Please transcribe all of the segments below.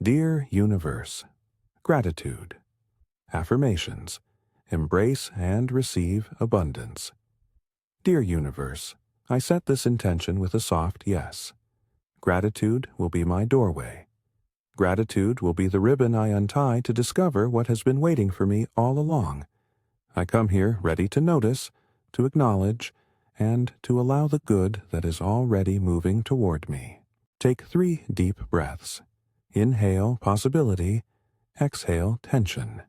Dear Universe, Gratitude. Affirmations. Embrace and receive abundance. Dear Universe, I set this intention with a soft yes. Gratitude will be my doorway. Gratitude will be the ribbon I untie to discover what has been waiting for me all along. I come here ready to notice, to acknowledge, and to allow the good that is already moving toward me. Take 3 deep breaths. Inhale possibility, exhale tension.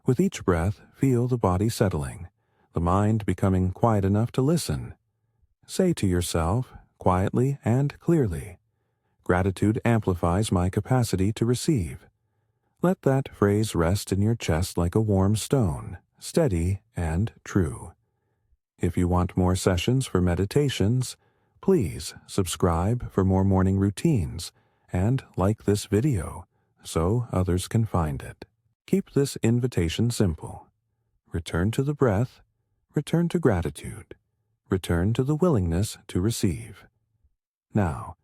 With each breath, feel the body settling, the mind becoming quiet enough to listen. Say to yourself, quietly and clearly, gratitude amplifies my capacity to receive. Let that phrase rest in your chest like a warm stone, steady and true. If you want more sessions for meditations, please subscribe for more morning routines and like this video so others can find it. Keep this invitation simple. Return to the breath, return to gratitude, return to the willingness to receive. Now,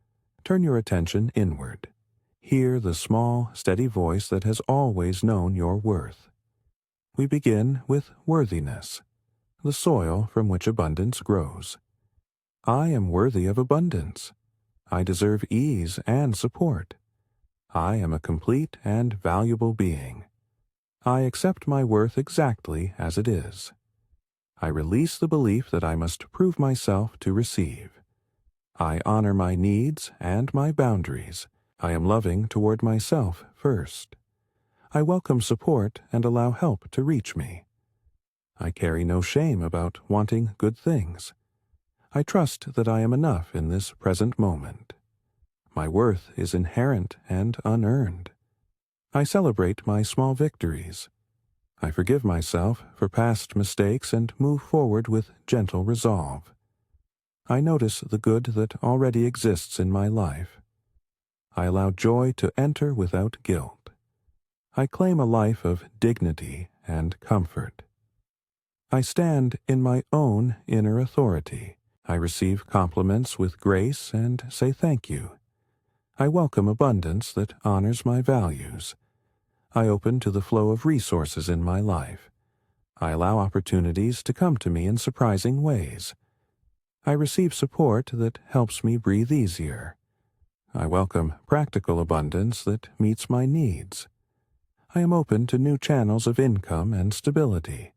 turn your attention inward. Hear the small, steady voice that has always known your worth. We begin with worthiness, the soil from which abundance grows. I am worthy of abundance. I deserve ease and support. I am a complete and valuable being. I accept my worth exactly as it is. I release the belief that I must prove myself to receive. I honor my needs and my boundaries. I am loving toward myself first. I welcome support and allow help to reach me. I carry no shame about wanting good things. I trust that I am enough in this present moment. My worth is inherent and unearned. I celebrate my small victories. I forgive myself for past mistakes and move forward with gentle resolve. I notice the good that already exists in my life. I allow joy to enter without guilt. I claim a life of dignity and comfort. I stand in my own inner authority. I receive compliments with grace and say thank you. I welcome abundance that honors my values. I open to the flow of resources in my life. I allow opportunities to come to me in surprising ways. I receive support that helps me breathe easier. I welcome practical abundance that meets my needs. I am open to new channels of income and stability.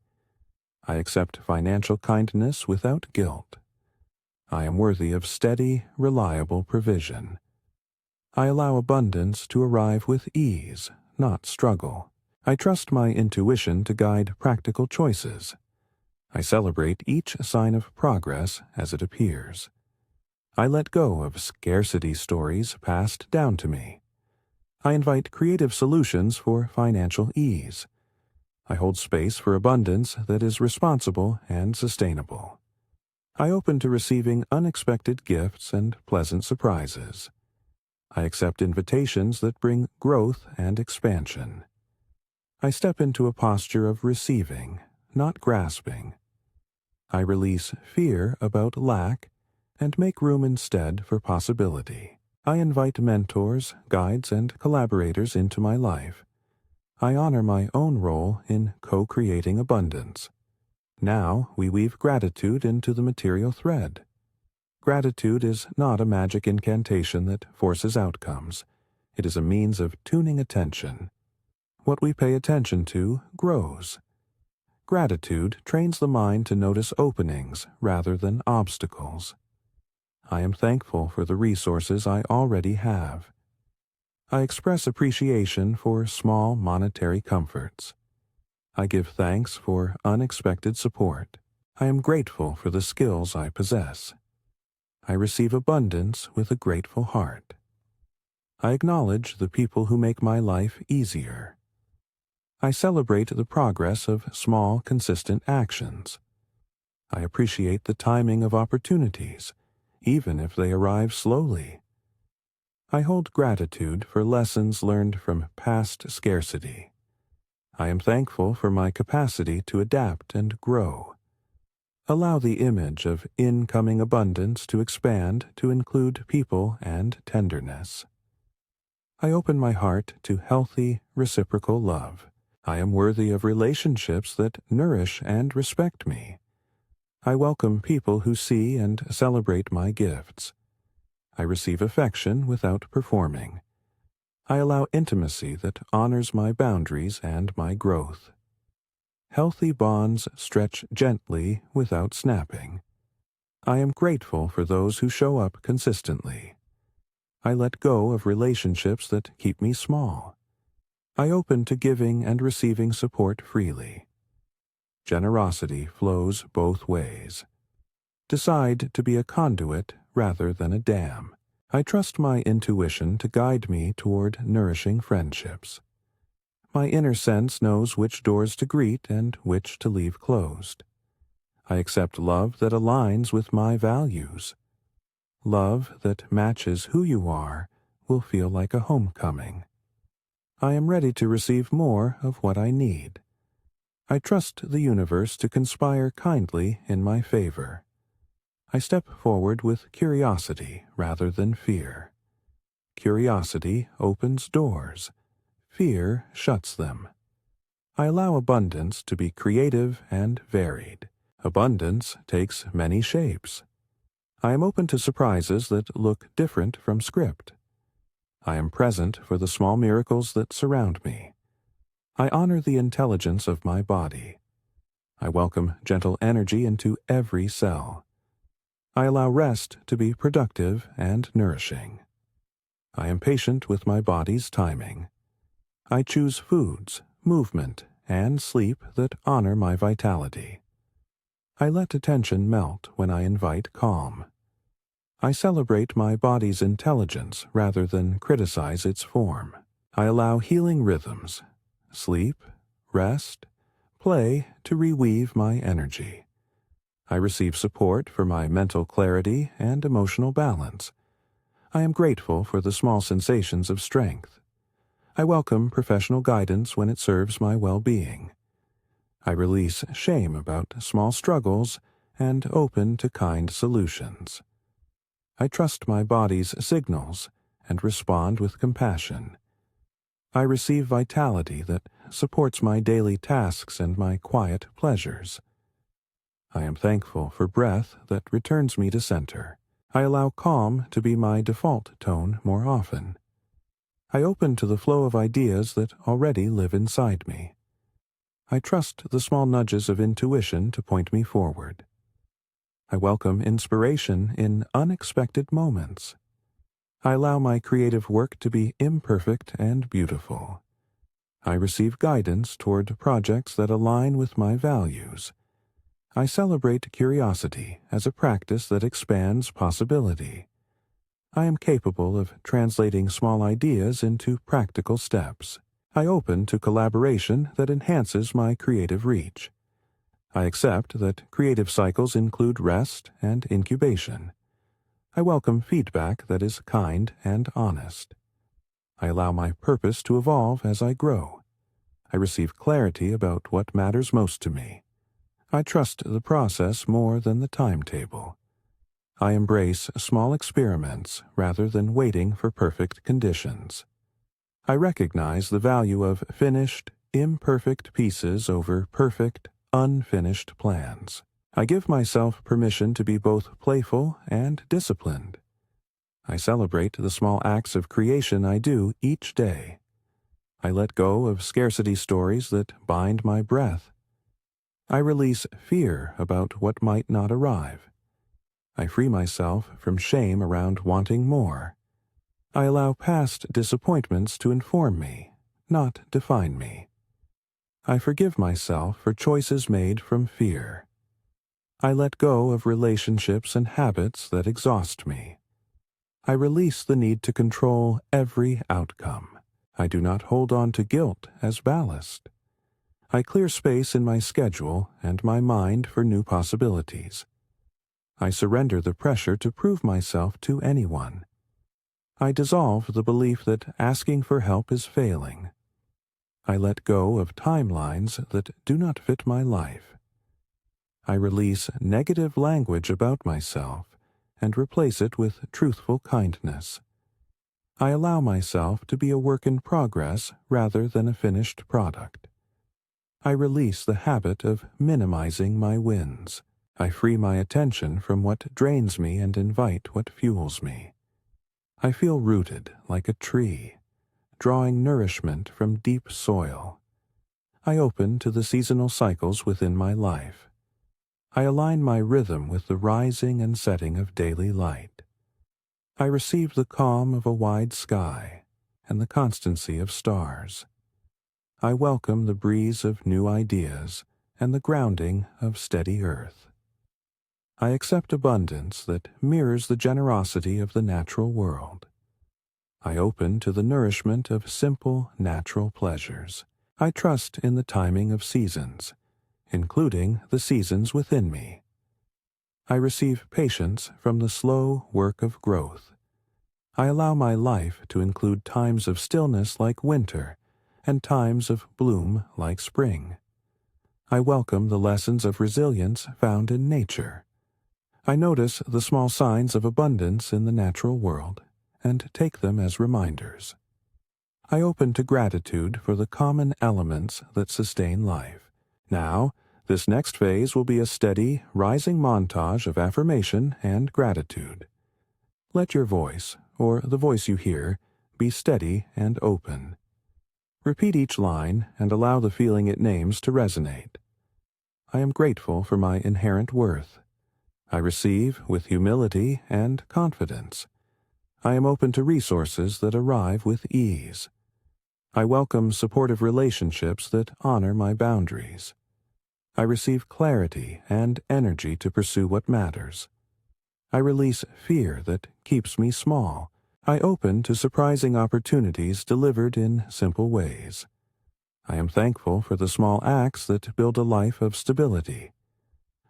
I accept financial kindness without guilt. I am worthy of steady, reliable provision. I allow abundance to arrive with ease, not struggle. I trust my intuition to guide practical choices. I celebrate each sign of progress as it appears. I let go of scarcity stories passed down to me. I invite creative solutions for financial ease. I hold space for abundance that is responsible and sustainable. I open to receiving unexpected gifts and pleasant surprises. I accept invitations that bring growth and expansion. I step into a posture of receiving, not grasping. I release fear about lack and make room instead for possibility. I invite mentors, guides, and collaborators into my life. I honor my own role in co-creating abundance. Now we weave gratitude into the material thread. Gratitude is not a magic incantation that forces outcomes. It is a means of tuning attention. What we pay attention to grows. Gratitude trains the mind to notice openings rather than obstacles. I am thankful for the resources I already have. I express appreciation for small monetary comforts. I give thanks for unexpected support. I am grateful for the skills I possess. I receive abundance with a grateful heart. I acknowledge the people who make my life easier. I celebrate the progress of small, consistent actions. I appreciate the timing of opportunities, even if they arrive slowly. I hold gratitude for lessons learned from past scarcity. I am thankful for my capacity to adapt and grow. Allow the image of incoming abundance to expand to include people and tenderness. I open my heart to healthy, reciprocal love. I am worthy of relationships that nourish and respect me. I welcome people who see and celebrate my gifts. I receive affection without performing. I allow intimacy that honors my boundaries and my growth. Healthy bonds stretch gently without snapping. I am grateful for those who show up consistently. I let go of relationships that keep me small. I open to giving and receiving support freely. Generosity flows both ways. Decide to be a conduit rather than a dam. I trust my intuition to guide me toward nourishing friendships. My inner sense knows which doors to greet and which to leave closed. I accept love that aligns with my values. Love that matches who you are will feel like a homecoming. I am ready to receive more of what I need. I trust the universe to conspire kindly in my favor. I step forward with curiosity rather than fear. Curiosity opens doors. Fear shuts them. I allow abundance to be creative and varied. Abundance takes many shapes. I am open to surprises that look different from script. I am present for the small miracles that surround me. I honor the intelligence of my body. I welcome gentle energy into every cell. I allow rest to be productive and nourishing. I am patient with my body's timing. I choose foods, movement, and sleep that honor my vitality. I let attention melt when I invite calm. I celebrate my body's intelligence rather than criticize its form. I allow healing rhythms, sleep, rest, play to reweave my energy. I receive support for my mental clarity and emotional balance. I am grateful for the small sensations of strength. I welcome professional guidance when it serves my well-being. I release shame about small struggles and open to kind solutions. I trust my body's signals and respond with compassion. I receive vitality that supports my daily tasks and my quiet pleasures. I am thankful for breath that returns me to center. I allow calm to be my default tone more often. I open to the flow of ideas that already live inside me. I trust the small nudges of intuition to point me forward. I welcome inspiration in unexpected moments. I allow my creative work to be imperfect and beautiful. I receive guidance toward projects that align with my values. I celebrate curiosity as a practice that expands possibility. I am capable of translating small ideas into practical steps. I open to collaboration that enhances my creative reach. I accept that creative cycles include rest and incubation. I welcome feedback that is kind and honest. I allow my purpose to evolve as I grow. I receive clarity about what matters most to me. I trust the process more than the timetable. I embrace small experiments rather than waiting for perfect conditions. I recognize the value of finished, imperfect pieces over perfect, unfinished plans. I give myself permission to be both playful and disciplined. I celebrate the small acts of creation I do each day. I let go of scarcity stories that bind my breath. I release fear about what might not arrive. I free myself from shame around wanting more. I allow past disappointments to inform me, not define me. I forgive myself for choices made from fear. I let go of relationships and habits that exhaust me. I release the need to control every outcome. I do not hold on to guilt as ballast. I clear space in my schedule and my mind for new possibilities. I surrender the pressure to prove myself to anyone. I dissolve the belief that asking for help is failing. I let go of timelines that do not fit my life. I release negative language about myself and replace it with truthful kindness. I allow myself to be a work in progress rather than a finished product. I release the habit of minimizing my wins. I free my attention from what drains me and invite what fuels me. I feel rooted like a tree, drawing nourishment from deep soil. I open to the seasonal cycles within my life. I align my rhythm with the rising and setting of daily light. I receive the calm of a wide sky and the constancy of stars. I welcome the breeze of new ideas and the grounding of steady earth. I accept abundance that mirrors the generosity of the natural world. I open to the nourishment of simple, natural pleasures. I trust in the timing of seasons, including the seasons within me. I receive patience from the slow work of growth. I allow my life to include times of stillness like winter and times of bloom like spring. I welcome the lessons of resilience found in nature. I notice the small signs of abundance in the natural world and take them as reminders. I open to gratitude for the common elements that sustain life. Now, this next phase will be a steady, rising montage of affirmation and gratitude. Let your voice, or the voice you hear, be steady and open. Repeat each line and allow the feeling it names to resonate. I am grateful for my inherent worth. I receive with humility and confidence. I am open to resources that arrive with ease. I welcome supportive relationships that honor my boundaries. I receive clarity and energy to pursue what matters. I release fear that keeps me small. I open to surprising opportunities delivered in simple ways. I am thankful for the small acts that build a life of stability.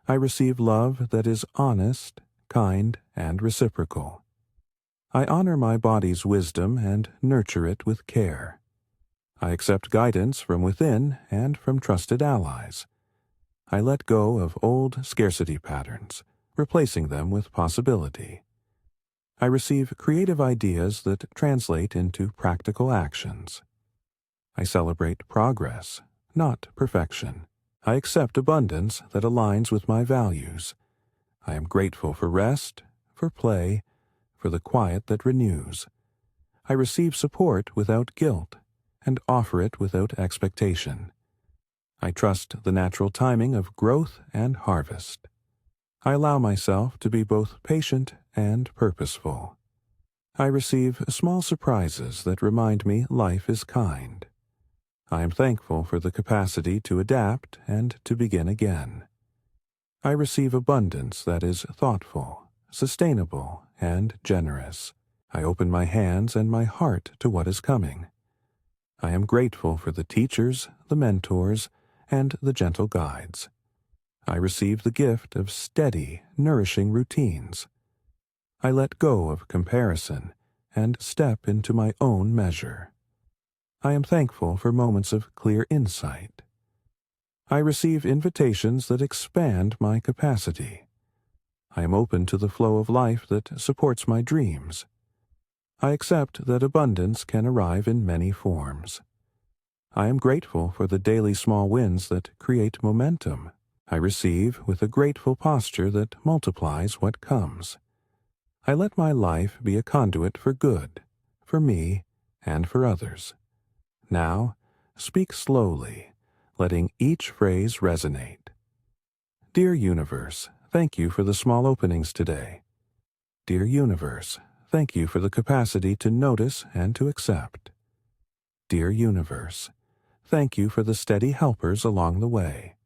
I receive love that is honest, kind, and reciprocal. I honor my body's wisdom and nurture it with care. I accept guidance from within and from trusted allies. I let go of old scarcity patterns, replacing them with possibility. I receive creative ideas that translate into practical actions. I celebrate progress, not perfection. I accept abundance that aligns with my values. I am grateful for rest, for play, for the quiet that renews. I receive support without guilt and offer it without expectation. I trust the natural timing of growth and harvest. I allow myself to be both patient and purposeful. I receive small surprises that remind me life is kind. I am thankful for the capacity to adapt and to begin again. I receive abundance that is thoughtful, sustainable, and generous. I open my hands and my heart to what is coming. I am grateful for the teachers, the mentors, and the gentle guides. I receive the gift of steady, nourishing routines. I let go of comparison and step into my own measure. I am thankful for moments of clear insight. I receive invitations that expand my capacity. I am open to the flow of life that supports my dreams. I accept that abundance can arrive in many forms. I am grateful for the daily small wins that create momentum. I receive with a grateful posture that multiplies what comes. I let my life be a conduit for good, for me, and for others. Now, speak slowly, letting each phrase resonate. Dear Universe, thank you for the small openings today. Dear Universe, thank you for the capacity to notice and to accept. Dear Universe, thank you for the steady helpers along the way.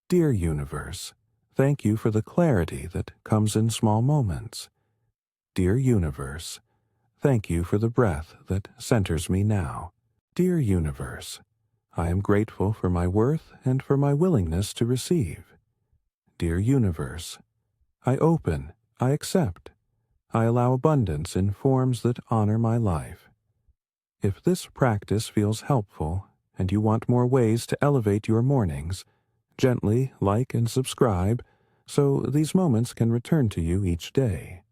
Dear Universe, thank you for the clarity that comes in small moments. Dear Universe, thank you for the breath that centers me now. Dear Universe, I am grateful for my worth and for my willingness to receive. Dear Universe, I open, I accept, I allow abundance in forms that honor my life. If this practice feels helpful and you want more ways to elevate your mornings, gently like and subscribe so these moments can return to you each day.